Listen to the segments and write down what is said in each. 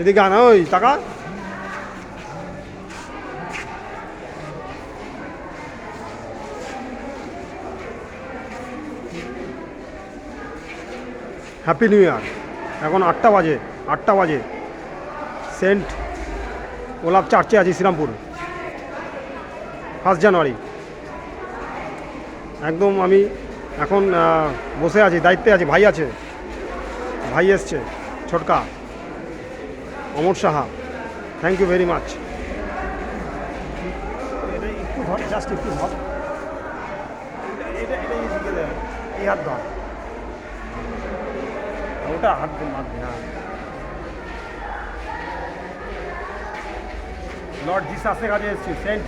এদিকে আনা ওই টাকা হ্যাপি নিউ ইয়ার। এখন 8টা বাজে, 8টা বাজে। সেন্ট ওলাফ চার্চে আছি শ্রীরামপুর, 1 জানুয়ারি। একদম আমি এখন বসে আছি, দায়িত্বে আছি। ভাই আছে, ভাই এসছে, ছোটকা Amar Saha. Thank you very much. এটা একটু ধর, জাস্ট একটু ধর, এটা এই হাত ধর, ওটা হাত মারবে। হ্যাঁ, লর্ড জিসাসের কাছে এসেছি, সেন্ট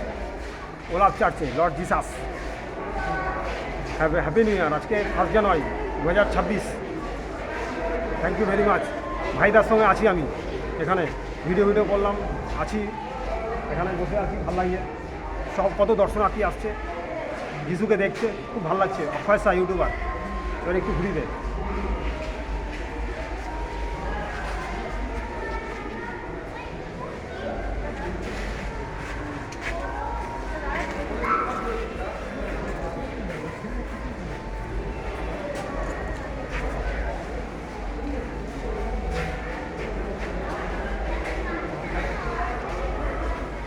ওলাফ চার্চে, Lord Jesus. Happy new year. আজকে 1 জানুয়ারি 2026। Thank you very much. ভাইদার সঙ্গে আছি আমি এখানে, ভিডিও করলাম, আছি এখানে বসে আছি, ভালো লাগে। সব কত দর্শনার্থী আসছে, যিশুকে দেখছে, খুব ভালো লাগছে। অক্ষয় শাহ ইউটিউবার, এবার একটু ঘুরি দে।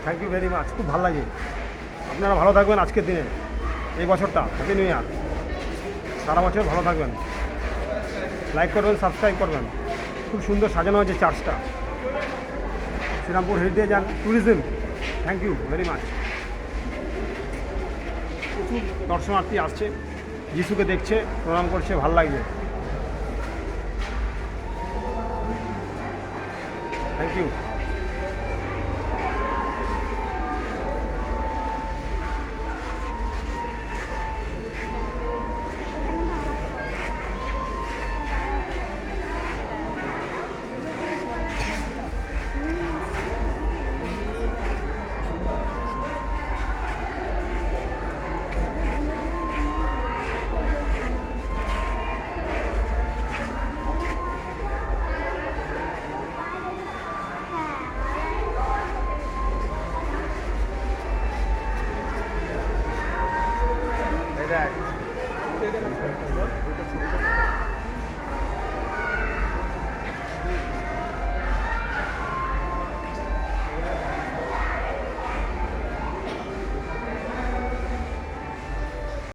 থ্যাংক ইউ ভেরি মাচ, খুব ভালো লাগে। আপনারা ভালো থাকবেন আজকের দিনে, এই বছরটা হ্যাপি নিউ ইয়ার। সারা বছর ভালো থাকবেন, লাইক করবেন, সাবস্ক্রাইব করবেন। খুব সুন্দর সাজানো হয়েছে চার্চটা, Serampore heritage and tourism. Thank you very much. প্রচুর দর্শনার্থী আসছে, যিশুকে দেখছে, প্রণাম করছে, ভালো লাগছে। Thank you. দেখ